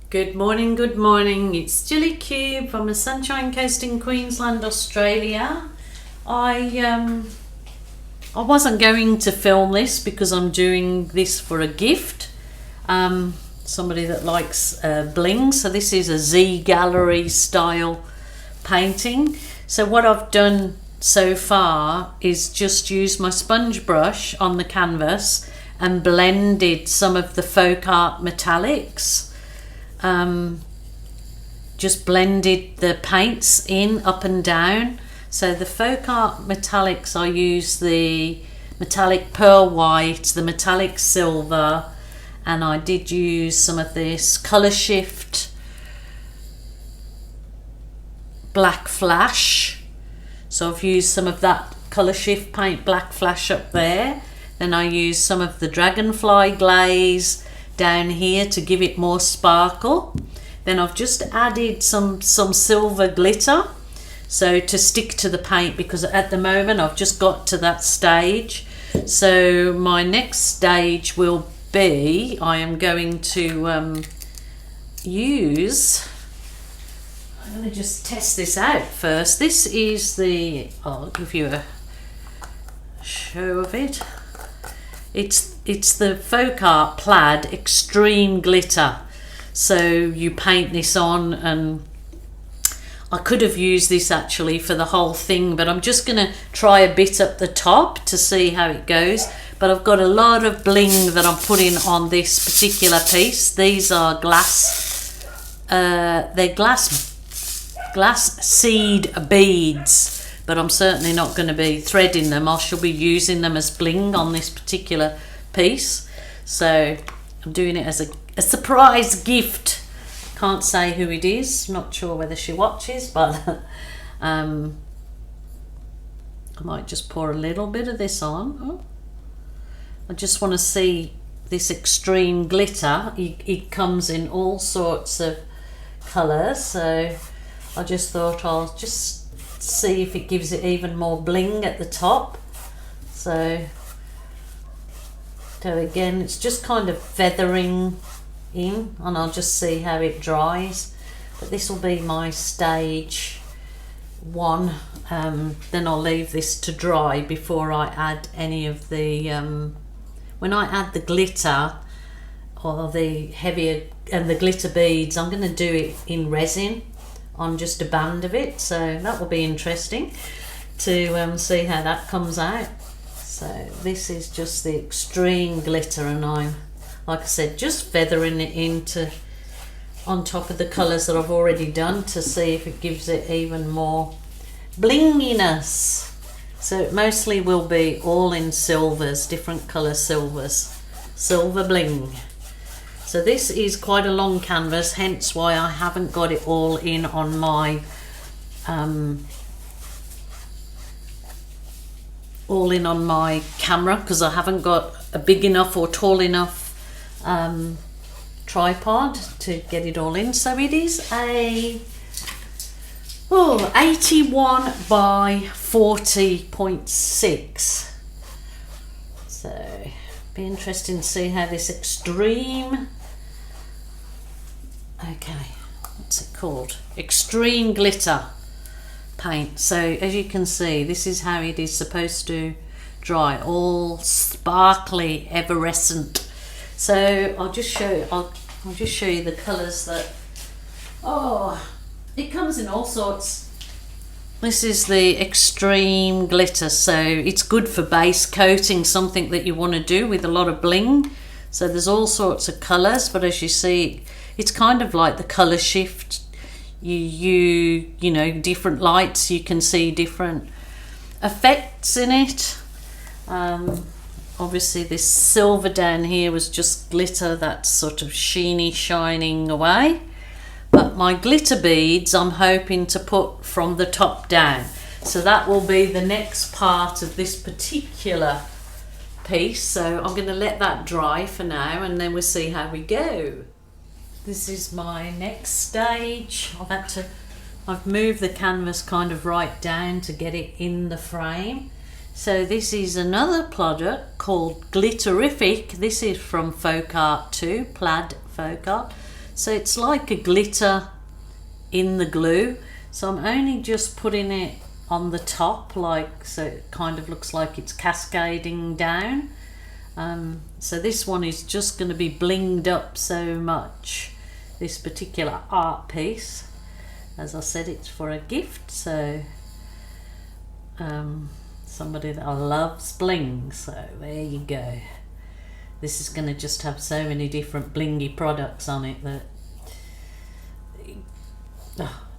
Good morning, good morning. It's Jilly Cube from the Sunshine Coast in Queensland, Australia. I wasn't going to film this because I'm doing this for a gift. Somebody that likes bling. So this is a Z Gallery style painting. So what I've done so far is just use my sponge brush on the canvas and blended some of the folkart metallics. Just blended the paints in up and down. So the folkart metallics, I use the metallic pearl white, the metallic silver, and I did use some of this colour shift black flash. So I've used some of that colour shift paint black flash up there. Then I used some of the dragonfly glaze down here to give it more sparkle. Then I've just added some silver glitter, so to stick to the paint, because at the moment I've just got to that stage. So my next stage will be, I am going to I'm going to just test this out first. This is the, I'll give you a show of it. It's the folkart plaid extreme glitter. So you paint this on, and I could have used this actually for the whole thing, but I'm just going to try a bit up the top to see how it goes. But I've got a lot of bling that I'm putting on this particular piece. These are they're glass seed beads, but I'm certainly not going to be threading them. I shall be using them as bling on this particular piece. So I'm doing it as a surprise gift. Can't say who it is, not sure whether she watches, but I might just pour a little bit of this on. Oh. I just want to see this extreme glitter. It comes in all sorts of colours, so I just thought I'll just see if it gives it even more bling at the top. So again, it's just kind of feathering in, and I'll just see how it dries. But this will be my stage one. Then I'll leave this to dry before I add any of the when I add the glitter or the heavier and the glitter beads, I'm going to do it in resin on just a band of it, so that will be interesting to see how that comes out. So this is just the extreme glitter, and I'm, like I said, just feathering it into on top of the colours that I've already done to see if it gives it even more blinginess. So it mostly will be all in silvers, different colour silvers, silver bling. So this is quite a long canvas, hence why I haven't got it all in on my camera, because I haven't got a big enough or tall enough tripod to get it all in. So it is a 81 by 40.6. So be interesting to see how this extreme, okay, what's it called, extreme glitter paint. So as you can see, this is how it is supposed to dry, all sparkly, evanescent. So I'll just show you the colours that, it comes in all sorts. This is the extreme glitter, so it's good for base coating, something that you want to do with a lot of bling. So there's all sorts of colours, but as you see, it's kind of like the colour shift. You know, different lights, you can see different effects in it. Obviously this silver down here was just glitter that's sort of sheeny, shining away. But my glitter beads I'm hoping to put from the top down. So that will be the next part of this particular piece. So I'm going to let that dry for now, and then we'll see how we go. This is my next stage. I've moved the canvas kind of right down to get it in the frame. So this is another product called Glitterific. This is from folkart too, plaid folkart. So it's like a glitter in the glue. So I'm only just putting it on the top, like, so it kind of looks like it's cascading down. So this one is just going to be blinged up so much, this particular art piece. As I said, it's for a gift, so somebody that loves bling, so there you go. This is going to just have so many different blingy products on it that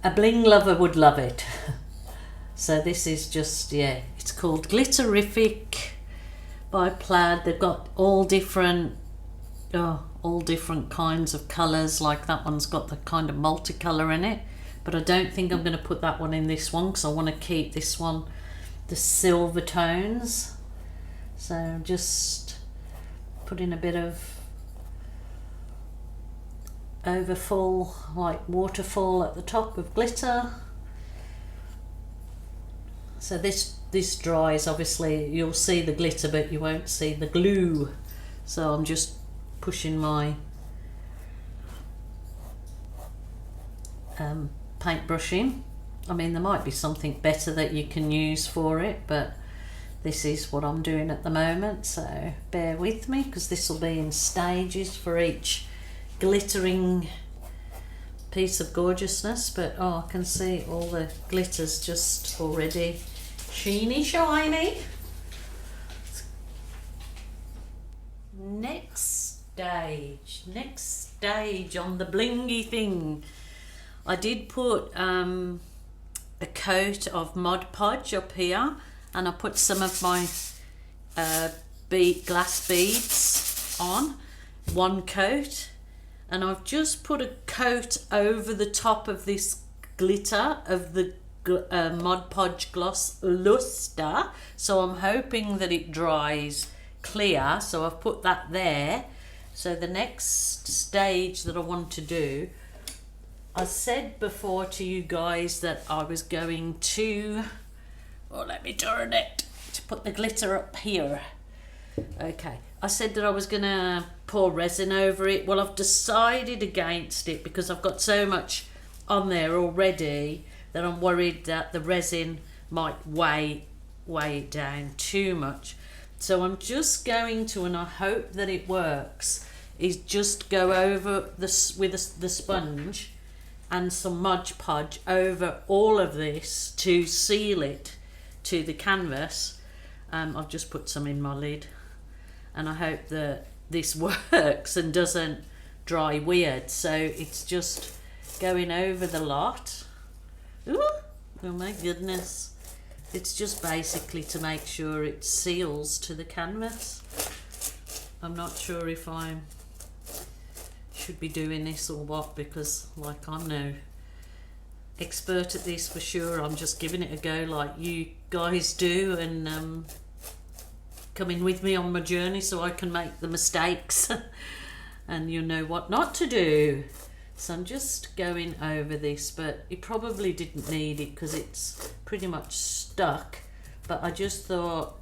a bling lover would love it. So this is just, yeah, it's called Glitterific by Plaid. They've got all different kinds of colours, like that one's got the kind of multicolour in it, but I don't think I'm going to put that one in this one because I want to keep this one the silver tones. So just putting a bit of overfull, like waterfall at the top of glitter. So this dries, obviously you'll see the glitter but you won't see the glue. So I'm just pushing my paintbrush in. I mean, there might be something better that you can use for it, but this is what I'm doing at the moment, so bear with me because this will be in stages for each glittering piece of gorgeousness. But oh, I can see all the glitters just already sheeny shiny. Next stage on the blingy thing, I did put a coat of Mod Podge up here, and I put some of my glass beads on, one coat, and I've just put a coat over the top of this glitter of the Mod Podge Gloss Luster, so I'm hoping that it dries clear, so I've put that there. So the next stage that I want to do, I said before to you guys that I was going to, oh, let me turn it to put the glitter up here. Okay, I said that I was gonna pour resin over it. Well, I've decided against it because I've got so much on there already that I'm worried that the resin might weigh it down too much. So I'm just going to, and I hope that it works, is just go over this with the sponge and some Mod Podge over all of this to seal it to the canvas. I've just put some in my lid, and I hope that this works and doesn't dry weird. So it's just going over the lot. Ooh, oh my goodness. It's just basically to make sure it seals to the canvas. I'm not sure if I should be doing this or what, because like I'm no expert at this for sure. I'm just giving it a go like you guys do, and coming with me on my journey so I can make the mistakes and you know what not to do. So I'm just going over this, but it probably didn't need it because it's pretty much stuck, but I just thought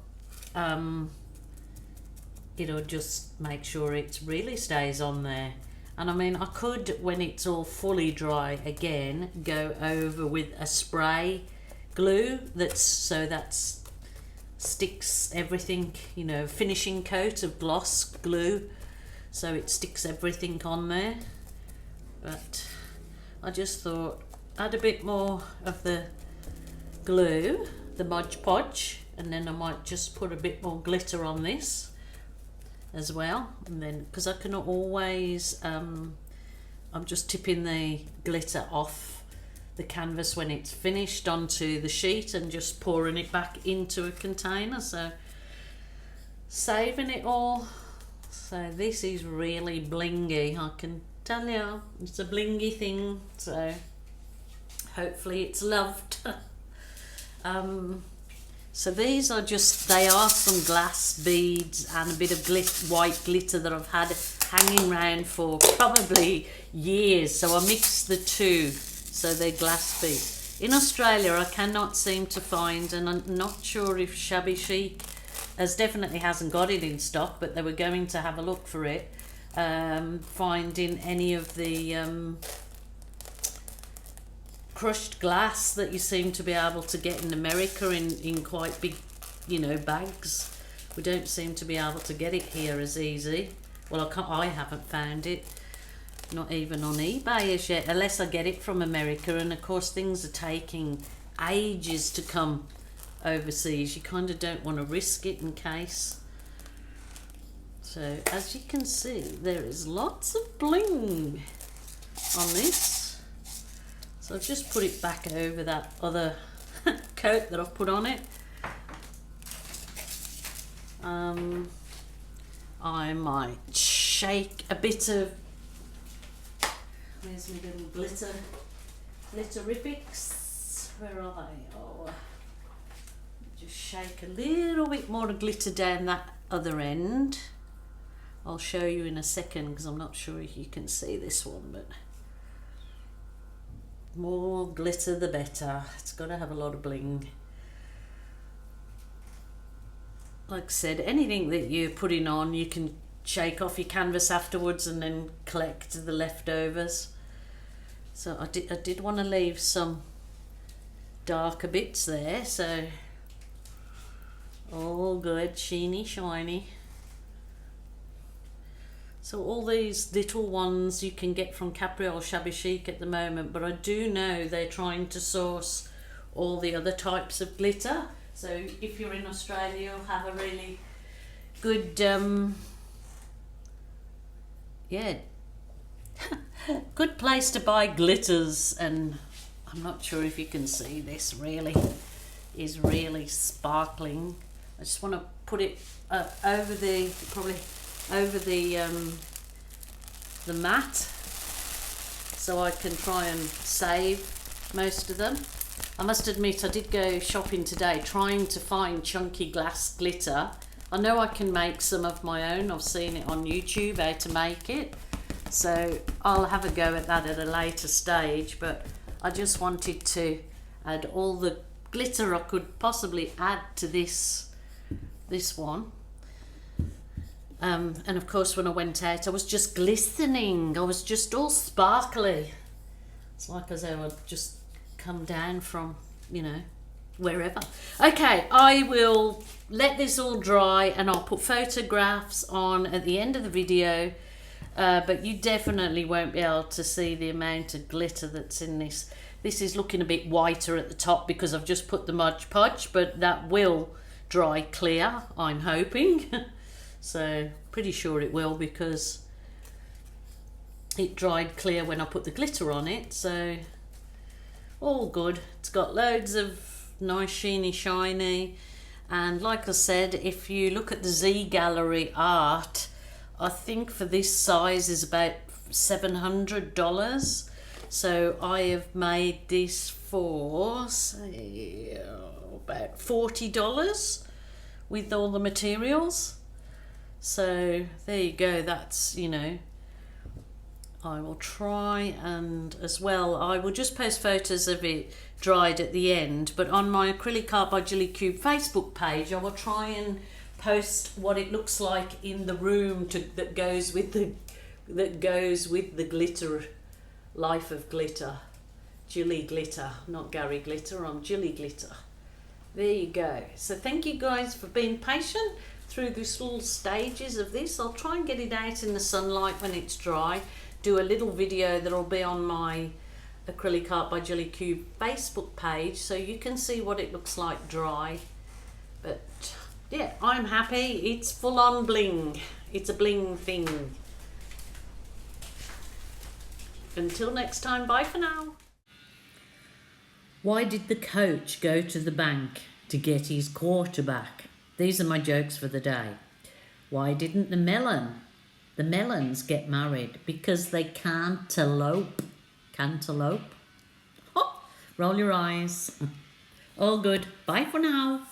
it'll just make sure it really stays on there. And I mean, I could, when it's all fully dry again, go over with a spray glue that's sticks everything, you know, finishing coat of gloss glue, so it sticks everything on there. But I just thought add a bit more of the glue, the Mod Podge, and then I might just put a bit more glitter on this as well. And then, because I can always I'm just tipping the glitter off the canvas when it's finished onto the sheet and just pouring it back into a container, so saving it all. So this is really blingy, I can tell you, it's a blingy thing, so hopefully it's loved. So these are just, they are some glass beads and a bit of white glitter that I've had hanging around for probably years, so I mixed the two, so they're glass beads. In Australia I cannot seem to find, and I'm not sure if Shabby Chic definitely hasn't got it in stock, but they were going to have a look for it, finding any of the crushed glass that you seem to be able to get in America in quite big, you know, bags. We don't seem to be able to get it here as easy. Well, I haven't found it, not even on eBay as yet, unless I get it from America. And of course things are taking ages to come overseas. You kind of don't want to risk it in case. So as you can see, there is lots of bling on this. So I've just put it back over that other coat that I've put on it. I might shake a bit of, where's my little glitterifics? Where are they? Oh, just shake a little bit more glitter down that other end. I'll show you in a second because I'm not sure if you can see this one, but more glitter the better. It's got to have a lot of bling. Like I said, anything that you're putting on, you can shake off your canvas afterwards and then collect the leftovers. So I did want to leave some darker bits there, so all good, sheeny, shiny. So all these little ones you can get from Capri or Shabby Chic at the moment, but I do know they're trying to source all the other types of glitter. So if you're in Australia, you'll have a really good, yeah, good place to buy glitters. And I'm not sure if you can see this, really is really sparkling. I just want to put it over the, probably over the mat, so I can try and save most of them. I must admit, I did go shopping today trying to find chunky glass glitter. I know I can make some of my own. I've seen it on YouTube how to make it, so I'll have a go at that at a later stage. But I just wanted to add all the glitter I could possibly add to this one. And of course when I went out I was just glistening, I was just all sparkly. It's like as though I'd just come down from, you know, wherever. Okay, I will let this all dry and I'll put photographs on at the end of the video, but you definitely won't be able to see the amount of glitter that's in this. This is looking a bit whiter at the top because I've just put the Mod Podge, but that will dry clear, I'm hoping. So pretty sure it will because it dried clear when I put the glitter on it. So all good. It's got loads of nice sheeny shiny, and like I said, if you look at the Z Gallery art, I think for this size is about $700. So I have made this for, say, about $40 with all the materials. So there you go. That's, you know, I will try, and as well I will just post photos of it dried at the end, but on my Acrylic Art by Jilly Cube Facebook page I will try and post what it looks like in the room that goes with the glitter, Life of Glitter, Jilly Glitter, not Gary Glitter, I'm Jilly Glitter. There you go. So thank you guys for being patient through these little stages of this. I'll try and get it out in the sunlight when it's dry, do a little video that'll be on my Acrylic Art by Jilly Cube Facebook page so you can see what it looks like dry. But yeah, I'm happy. It's full on bling. It's a bling thing. Until next time, bye for now. Why did the coach go to the bank to get his quarterback? These are my jokes for the day. Why didn't the melons get married? Because they cantaloupe. Cantaloupe. Oh, roll your eyes. All good. Bye for now.